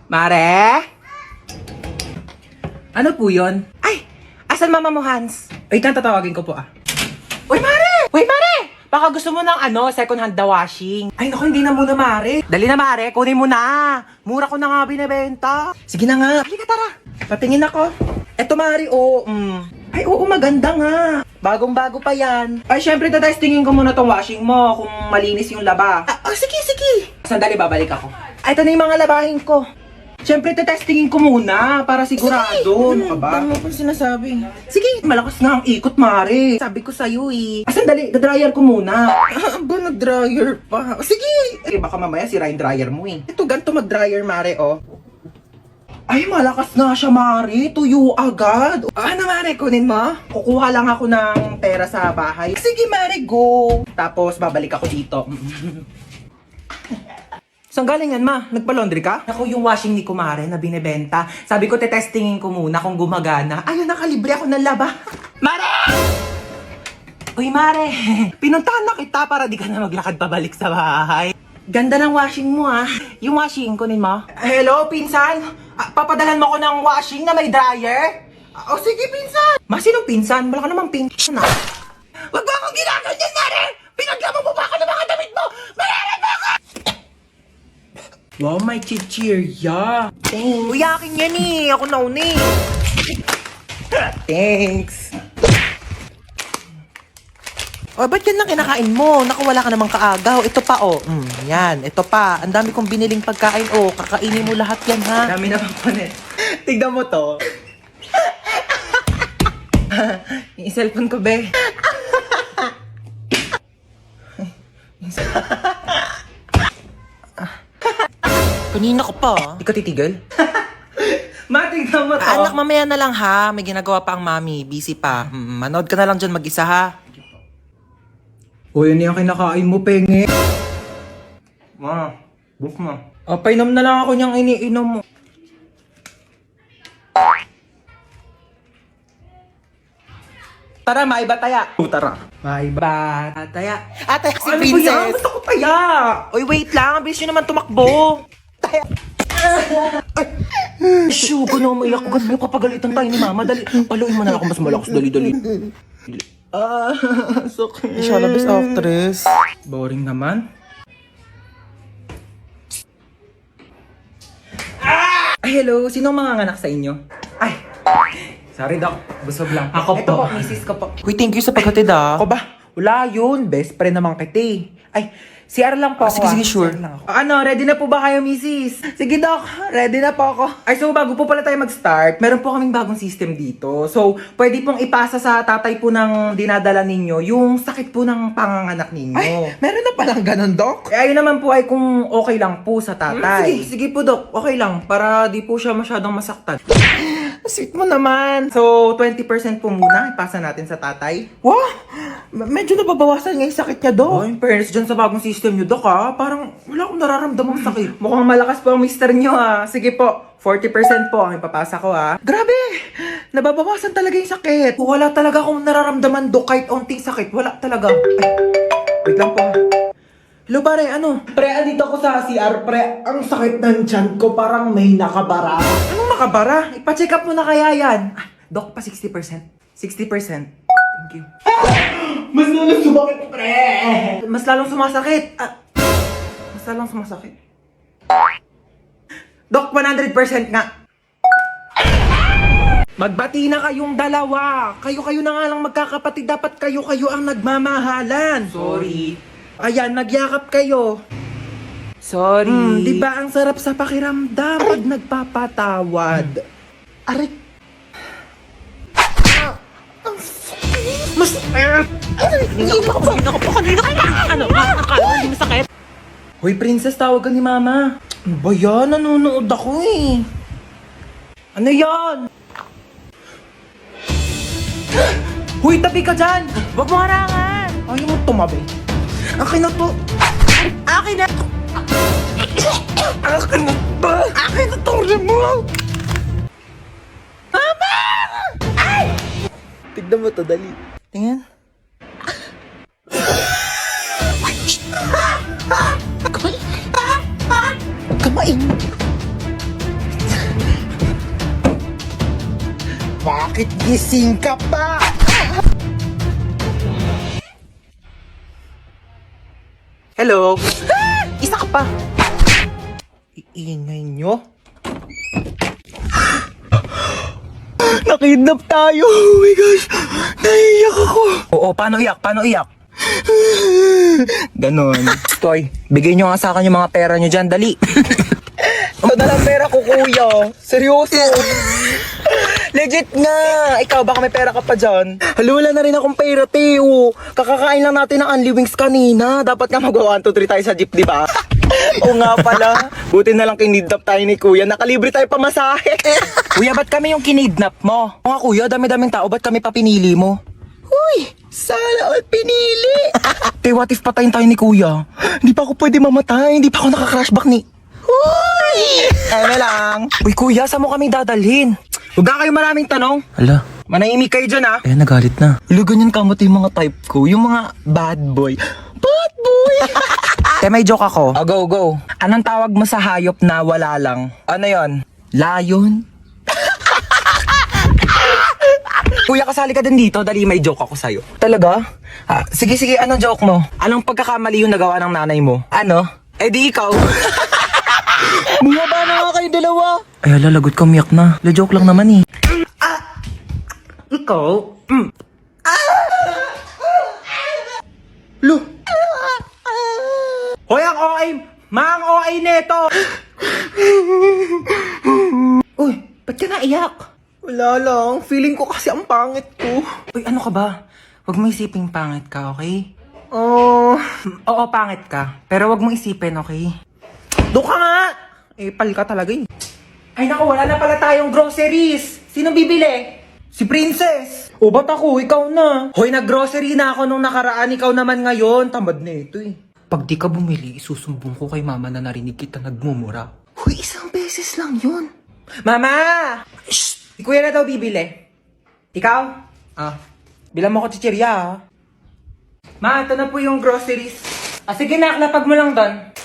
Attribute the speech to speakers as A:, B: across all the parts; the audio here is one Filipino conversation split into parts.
A: Mare? Ano po yun? Ay! Asan mama mo, Hans? Wait lang, tatawagin ko po Uy, Mare! Uy, Mare! Baka gusto mo ng second hand na washing. Ay, naku, hindi na muna, Mare. Dali na, Mare. Kunin mo na. Mura ko na nga binibenta. Sige na nga. Halika, tara. Patingin ako. Eto, Mare, Ay, oo, maganda nga. Bagong-bago pa yan. Ay, syempre, tatestingin ko muna tong washing mo kung malinis yung laba. Sige, sige. Sandali, babalik ako. Ay, ito na yung mga labahin ko. Syempre, tetestingin ko muna para sigurado. Ano ka ba? Tama ko sinasabi. Sige, malakas nga ang ikot, Mare. Sabi ko sa'yo sandali, dryer ko muna. Ba, nag-dryer pa? Sige! Baka mamaya sira yung dryer mo Ito, ganito mag-dryer, Mare, Ay, malakas nga siya, Mare. Tuyo agad. Ano, Mare? Kunin mo? Kukuha lang ako ng pera sa bahay. Sige, Mare, go. Tapos, babalik ako dito. Saan galing yan, ma? Nagpa-laundry ka? Ako yung washing ni Kumare na binibenta. Sabi ko, tetestingin ko muna kung gumagana. Ayun, nakalibre ako ng laba. Mare! Uy, Mare. Pinuntahan na kita para di ka na maglakad pabalik sa bahay. Ganda ng washing mo, Yung washing, kunin mo. Hello, pinsan? Papadalan mo ko ng washing na may dryer? Sige, pinsan. Ma, sinong pinsan? Wala ka namang pinsan, Wag mo akong ginaganyan, Mare! Pinaglamo mo ba ako ng mga damit mo? Mare, bakit? Wow, may chichirya. Thanks. Uy, akin yan Ako nauna Thanks. Ba't yan lang kinakain mo? Naku, wala ka namang kaagaw. Ito pa, yan. Ito pa. Ang dami kong biniling pagkain, Kakainin mo lahat yan, ha? Dami naman pa Tignan mo to. Yung cellphone ko, be. Kanina ko pa. Di ka titigil? Matignan mo to. Anak, mamaya na lang ha. May ginagawa pa ang mami. Busy pa. Manood ka na lang dyan mag-isa ha. Yun yung kinakain mo, penge. Ma, book mo. Painom na lang ako niyang iniinom mo. Tara, maibataya. Tara. Maibataya. Taya si Princess. Ano ba yan? Gusto ko taya. Uy, wait lang. Bilis nyo naman tumakbo. Taya. Shoo, gano'n umiyak ko. Gano'n kapagalitan tayo ni Mama. Dali. Paluin mo na ako mas malakas. Dali. Sakit. Siya na best actress. Boring naman. Hello, sino mga anak sa inyo? Ay, sorry, Doc. Busog lang. Ako ito po, misis ko po. Uy, thank you sa paghatid, Ako ba? Wala yun. Best friend naman kita Ay, CR lang po ako. Sige, sure. Ready na po ba kayo, misis? Sige, Doc. Ready na po ako. Ay, so bago po pala tayo mag-start, meron po kaming bagong system dito. So, pwede pong ipasa sa tatay po ng dinadala ninyo yung sakit po ng panganganak ninyo. Ay, meron na palang ganun, Doc? Ayun naman po ay kung okay lang po sa tatay. Sige po, Doc. Okay lang. Para di po siya masyadong masaktan. Sweet mo naman. So, 20% po muna ipasa natin sa tatay. Wow! Medyo nababawasan nga yung sakit niya, Doc. In fairness dyan sa bagong system niyo, Doc, Parang wala akong nararamdamang sakit. Mukhang malakas po ang mister niyo, Sige po, 40% po ang ipapasa ko, Grabe! Nababawasan talaga yung sakit. Wala talaga akong nararamdaman, Doc, kahit onting sakit. Wala talaga. Ay, wait lang po, Hello, pare, ano? Pre, andito ako sa CR, pre. Ang sakit ng tiyan ko, parang may nakabara. Anong nakabara? Ipa-check up mo na kaya yan. Doc, pa 60%. 60%. Thank you. Mas lalong sumakit, pre! Mas lalong sumasakit. Mas lalong sumasakit. Doc, 100% nga. Magbati na kayong dalawa. Kayo-kayo na nga lang magkakapatid. Dapat kayo-kayo ang nagmamahalan. Sorry. Ayan, nagyakap kayo. Sorry. Di ba ang sarap sa pakiramdam pag nagpapatawad? Aray. Mas... Kanina ko pa. Ano? Akala hindi masakit? Hoy, princess, tawagan ni Mama. Ano ba yan? Nanonood ako Ano yan? Hoy, tabi ka dyan! Huwag mo harangan! Ayaw mo tumabi. Akin na to! Akin na! Akin na to! Akin na tong remote! Mama! Ay! Tignan mo to, dali. Tingnan. Kamain! Bakit gising ka pa? Hello? Isa ka pa. Iingay nyo. Nakidnap tayo. Oh my gosh. Naiiyak ako. Oo, paano iyak? Paano iyak? Ganon. Toy, bigay nyo nga sa akin yung mga pera nyo dyan. Dali. Ito na lang pera ko, kuya. Seryoso. Legit nga. Ikaw, baka may pera ka pa dyan. Hala, wala na rin akong pera, Teo. Kakakain lang natin ng Unli Wings kanina. Dapat nga mag-1, 2, 3 tayo sa jeep, di ba? Oo nga pala. Buti na lang kinidnap tayo ni kuya. Nakalibre tayo pamasahe. Kuya, ba't kami yung kinidnap mo? Oo nga, kuya, dami-daming tao. Ba't kami pa pinili mo? Uy, sana all pinili. Te, what if patayin tayo ni kuya? Hindi pa ako pwede mamatay. Hindi pa ako naka-crashback ni... Uy! Eme lang. Uy, kuya, saan mo kami dadalhin? Huwag na kayo maraming tanong. Hala. Manahimik kayo dyan, ha? Ayan, nagalit na. Hala, ganyan kamot yung mga type ko. Yung mga bad boy. Bad boy! Te, may joke ako. Oh, go, go. Anong tawag mo sa hayop na wala lang? Ano yon? Lion? Kuya, kasali ka din dito. Dali, may joke ako sa'yo. Talaga? Sige, sige. Anong joke mo? Anong pagkakamali yung nagawa ng nanay mo? Ano? Eh di ikaw. Bumaba na nga kayo dalawa. Ay, lalagot ka, umiyak na. La-joke lang naman eh. Ikaw? Lo. Hoy, ang OA! Mang OA neto! Uy, ba't ka naiyak? Wala lang. Feeling ko kasi ang pangit ko. Uy, ano ka ba? Huwag mo isiping pangit ka, okay? Oo, pangit ka. Pero huwag mo isipin, okay? Doon ka nga! Eh, pal ka talaga eh. Ay naku, wala na pala tayong groceries. Sino bibili? Si Princess. O ba't ako? Ikaw na. Hoy, nag-grocery na ako nung nakaraan. Ikaw naman ngayon. Tamad na ito eh. Pag di ka bumili, isusumbong ko kay mama na narinig kita nagmumura. Hoy, isang beses lang yun. Mama! Shh! Kuya na daw bibili. Ikaw? Bilang mo ko chichirya ah. Ma, ito na po yung groceries. Sige na, lapag mo lang doon.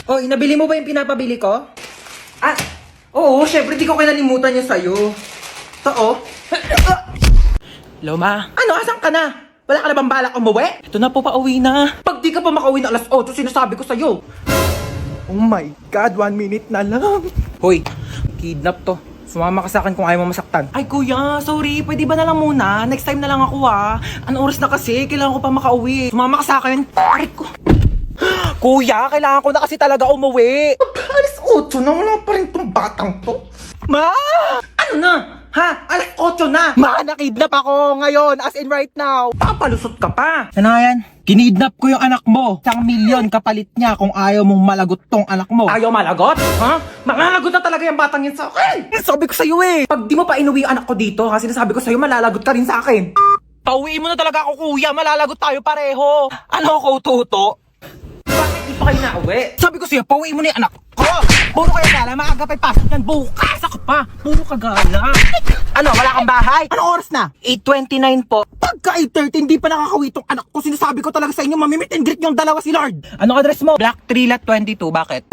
A: Hoy, nabili mo ba yung pinapabili ko? Oo, syempre di ko kinalimutan yung sa'yo. Ito oh. Hello, ma. Ano, asan ka na? Wala ka na bang balak umuwi? Ito na po, pauwi na. Pag di ka pa makauwi na alas 8, sinasabi ko sa'yo. Oh my God, 1 minute na lang. Hoy, kidnap to. Sumama ka sa akin kung ayaw mo masaktan. Ay kuya, sorry. Pwede ba na lang muna? Next time na lang ako ah. Anong oras na kasi? Kailangan ko pa makauwi. Sumama ka sa akin. Aray ko. Kuya, kailangan ko na kasi talaga umuwi. Alas 8 na. Wala pa rin tong batang to. Ma! Ano na? Ha? Alas 8 na. Ma, nakidnap ako ngayon. As in right now. Papalusot ka pa. Ano yan? Kinidnap ko yung anak mo. 1,000,000 kapalit niya kung ayaw mong malagot tong anak mo. Ayaw malagot? Ha? Malalagot na talaga yung batang yan sa akin. Sabi ko sa'yo eh. Pag di mo pa inuwi yung anak ko dito, kasi sinasabi ko sa'yo, malalagot ka rin sa akin. Pauwiin mo na talaga ako, kuya. Malalagot tayo pareho. Ano ako, Toto? Bakit di pa kayo nauwi? Sabi ko sa'yo, pauwiin mo na yung anak ko. Puro kayo gala, maaga pa'y pasok yan. Bukas ako pa. Puro ka gala. Ano, wala kang bahay? Anong oras na? 8:29 po. Pagka 8:30, hindi pa nakakawi tong anak ko. Sinasabi ko talaga sa inyo, mamimit and greet yung dalawa si Lord. Anong address mo? Black 3 Lot 22, bakit?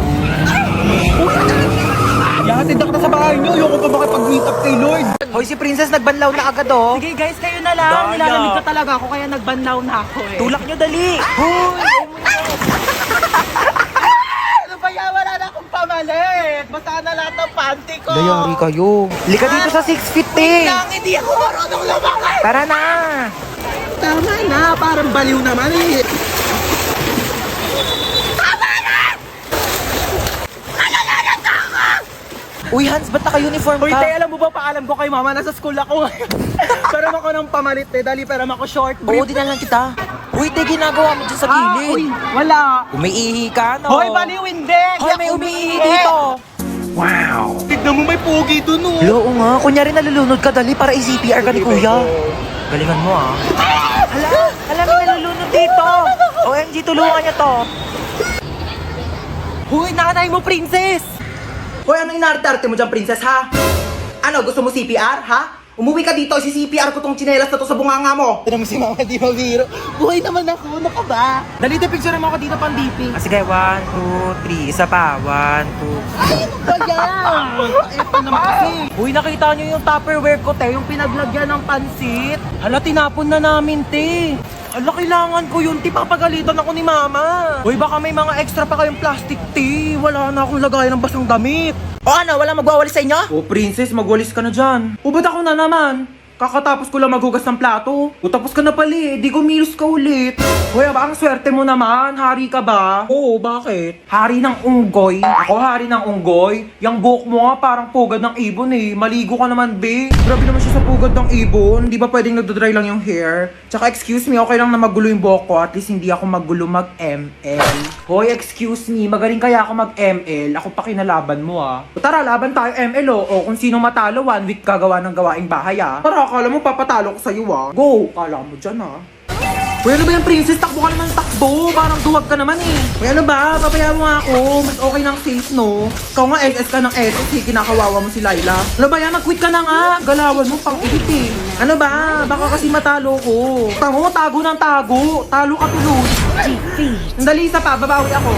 A: Yahatid ako na sa bahay nyo. Ayoko pa makipag-meet up kay Lord. Hoy, si Princess nagbanlaw na agad oh. Sige guys, kayo na lang. Nilalamig ka talaga ako kaya nagbanlaw na ako eh. Tulak nyo dali. Hoy! Ano ba yan? Wala na akong pamalit. Basta na lahat ng panty ko. Dayari kayo. Lika dito sa 6 feet eh. Lang, hindi ako marunong lumakay. Tara na. Tama na. Parang baliw naman eh. Uy, Hans, ba't naka-uniform ka? Uy, te, alam mo ba, paalam ko kay mama, nasa school ako ngayon. Peram ako ng pamalit, te. Dali, peram ako short brief. Oo, dinalang kita. Uy, te, ginagawa mo dyan sa gilid. Uy, wala. Umiihi ka, no? Hoy, baliw, hindi. Hoy, may umiihi dito. Wow. Tignan mo, may pogi dun, no? Oo nga, kunyari nalulunod ka, dali, para i-CPR ka ni kuya. Galingan mo, ah. Hala, may nalulunod dito. OMG, tulungan niya to. Uy, nanay mo, princess. Hoy, ano inarte-arte mo dyan, princess, ha? Ano, gusto mo CPR, ha? Umuwi ka dito, CCPR ko tong tsinelas na to sa bunganga mo. Ito mo si Mama, di mabiro. Buhay naman ako, ano ka ba? Dali, picture mo ako dito pang DP.
B: Sige, 1, 2, 3. Isa pa. 1, 2.
A: Ay, ano ba yan? Ito naman kasi.
B: Uy, nakita nyo yung Tupperware ko, te. Yung pinaglagyan ng pansit. Hala, tinapon na namin, te. Hala, kailangan ko yun, te. Papagalitan ako ni Mama. Uy, baka may mga extra pa kayong plastic, te. Wala na akong lagayan ng basang damit.
A: O ano, wala magwawalis sa inyo?
B: O, princess, magwalis ka na dyan. O, ba't ako na naman? Kakatapos ko lang maghugas ng plato. O, tapos ka na pala eh. Di kumilos ka ulit. Uy, ba, ang swerte mo naman. Hari ka ba?
A: Oo, bakit?
B: Hari ng unggoy. Ako hari ng unggoy. Yang buhok mo nga parang pugad ng ibon eh. Maligo ka naman, be. Grabe naman siya sa pugad ng ibon. Di ba pwedeng nagdodry lang yung hair? Tsaka excuse me, okay lang na magulo yung buhok ko. At least hindi ako magulo mag-ML. Hoy, excuse me. Magaling kaya ako mag-ML. Ako pa kinalaban mo ah. O tara, laban tayo ML oh. O kung sino matalo, 1 week gagawa ng gawaing bahay ah. Tara, akala mo papatalo ko sa'yo ah. Go! Kala mo dyan ah. Uy, ano ba yung princess? Takbo ka naman takbo. Parang duwag ka naman eh. Uy, ano ba? Papayaan mo nga ako. Mas okay ng safe, no? Ikaw nga SS ka ng SS eh. Kinakawawa mo si Laila. Ano ba yan? Mag-quit ka na nga. Galawan mo pang edit eh. Ano ba? Baka kasi matalo ko. Tango, tago ng tago. Talo ka tuloy. Sandali, isa pa. Babawi ako.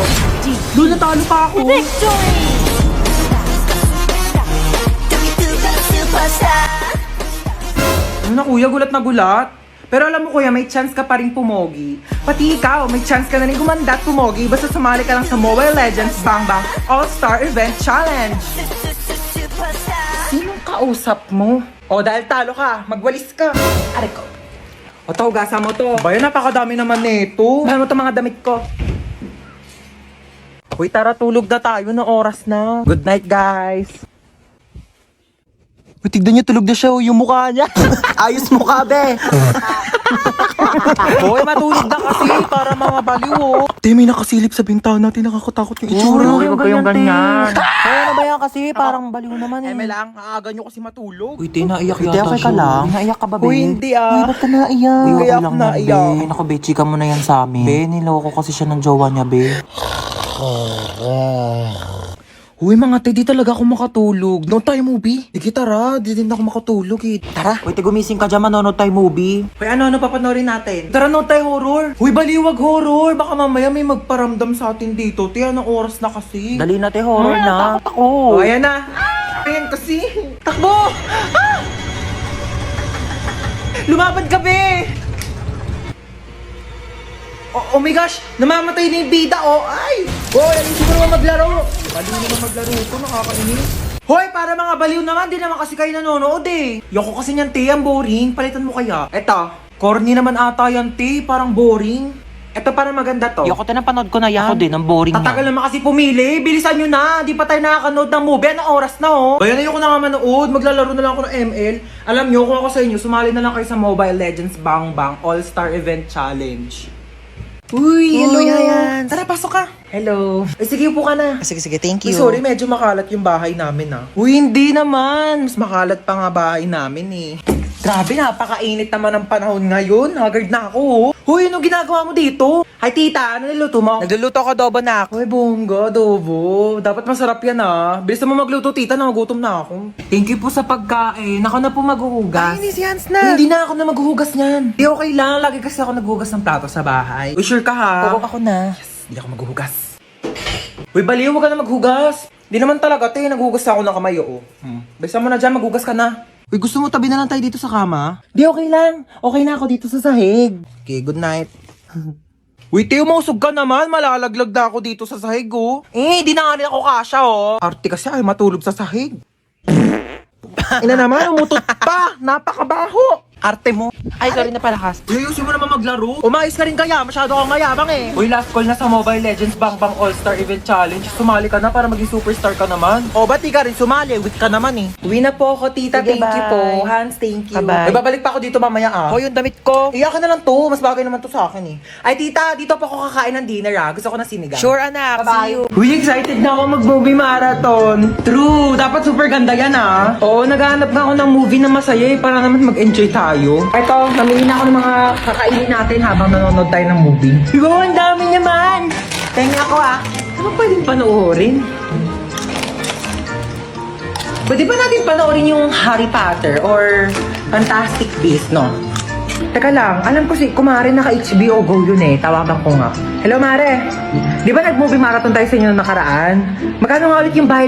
B: Doon natalo pa ako. Ano na kuya? Gulat na gulat. Pero alam mo kuya, may chance ka pa rin pumogi. Pati ikaw, may chance ka na rin gumanda at pumogi basta sumali ka lang sa Mobile Legends Bang Bang All-Star Event Challenge. Sinong kausap mo? O dahil talo ka, magwalis ka. Aray ko. O tawagasan mo to. Bayan, napakadami naman nito. Bayan mo to mga damit ko. Uy, tara tulog na tayo na oras na. Good night guys. Uy, tignan niyo, tulog na siya, yung mukha niya. Ayos mukha, be. Hoy, matulog na kasi para mga baliw, oh. Te, may nakasilip sa bintana natin, nakakatakot yung itsura.
A: Uy, huwag kayong ganyan.
B: Hoy, ano ba yan kasi? Parang baliw naman eh.
A: Eme lang, aaga nyo kasi matulog.
B: Uy, te, naiyak
A: Uy, te,
B: yata
A: okay ka
B: siya.
A: lang?
B: Naiyak ka ba, be?
A: Uy, hindi ah.
B: Uy, ba't ka naiyak?
A: Uy, kaya
B: okay
A: ako
B: lang yan,
A: naiyak.
B: be. Naku, be, chika mo na yan sa amin. Be, niloko kasi siya ng jowa niya, be. Uy, mga te, di talaga ako makatulog. Noon tayo movie. Sige, tara. Di din ako makatulog eh. Tara. Uy, te, gumising ka dyan, manonood tayo movie. Uy, ano papanorin natin? Tara, nood tayo horror. Uy, baliwag horror. Baka mamaya may magparamdam sa atin dito. Te, anong oras na kasi? Dali na, te, horror na. Takot ako. O, ayan na. Ayan kasi. Takbo! Ah! Lumapad ka, be! Oh my gosh! Namamatay na yung bida, oh! Ay! Oh, ayusin mo naman maglaro! Baliw naman maglaro ito, nakakainis. Hoy, para mga baliw naman, di naman kasi kayo nanonood eh. Yoko kasi niyan, te, ang boring. Palitan mo kaya. Eto, corny naman ata yan, te, parang boring. Eto, parang maganda to. Yoko, tinapanood ko na yan. Ako din, ang boring
A: Tatagal naman kasi pumili. Bilisan nyo na. Di pa tayo nakakanood ng movie. Anong oras na, oh? Bayan, ayoko na nga manood. Maglalaro na lang ako ng ML. Alam nyo, kung ako sa inyo, sumali na lang kayo sa Mobile Legends Bang Bang All-Star Event Challenge. Uy, hello yan. Tara, pasok ka. Hello. Ay, sige, upo ka na.
B: Sige, thank
A: Uy, sorry, medyo makalat yung bahay namin, ah. Uy, hindi naman. Mas makalat pa nga bahay namin, eh. Grabe, napakainit naman ang panahon ngayon. Haggard na ako, oh. Huy, anong ginagawa mo dito? Hi, tita. Ano niluto mo?
B: Nagluluto ako adobo na ako.
A: Uy, bongga, adobo. Dapat masarap yan, ah. Bilisan mo magluto, tita. Nagugutom na ako.
B: Thank you po sa pagkain. Ako na po maghuhugas.
A: Ay, si Hans na. Hindi na ako na maghuhugas niyan. Di okay lang. Lagi kasi ako naghuhugas ng plato sa bahay. Uy, sure ka, ha?
B: Oo, ako na.
A: Hindi ako maghuhugas. Uy, baliw, huwag ka na maghugas. Di naman talaga, te. Naghuhugas ako ng kamay, oo. Bilisan mo na dyan, maghugas ka na. Uy, gusto mo tabi na lang tayo dito sa kama? Di, okay lang. Okay na ako dito sa sahig. Okay, good night. Uy, Teo, mausog ka naman. Malalaglag na ako dito sa sahig, oh. Eh, di na nga rin ako kasha, oh. Arte kasi ay matulog sa sahig. Ina naman, umutot pa. Napakabaho. Arte mo.
B: Ay, sorry na palakas.
A: Uy, ayusin mo naman maglaro. Umayos ka rin kaya. Masyado kang mayabang eh. Uy, last call na sa Mobile Legends Bang Bang All-Star Event Challenge. Sumali ka na para maging superstar ka naman. O, ba't di ka rin sumali? Weak ka naman eh. Uwi na po ako, tita.
B: Sige,
A: thank you
B: bye.
A: po. Hans, thank you.
B: Bye-bye.
A: Ay, babalik pa ako dito mamaya ah.
B: O, yung damit ko.
A: Iyakan na lang to. Mas bagay naman to sa akin eh. Ay, tita, dito pa ako kakain ng dinner ah. Gusto ko na sinigang.
B: Sure, anak.
A: Bye-bye.
B: See you.
A: Uy, excited na ako mag-movie marathon. True. Dapat super ganda yan ah. Oo, naghahanap nga ako ng movie na masaya eh, para naman mag-enjoy tayo. Ito, namili na ako ng mga kakainin natin habang nanonood tayo ng movie. Wow, ang dami naman! Tengi ako ah. Ano pwedeng panoorin? Pwede ba natin panoorin yung Harry Potter or Fantastic Beasts, no? Teka lang, alam ko si Kumare naka-HBO Go yun eh. Tawagan ko nga. Hello, Mare. Di ba nag-movie marathon tayo sa inyo noong nakaraan? Magkano nga ulit yung bayad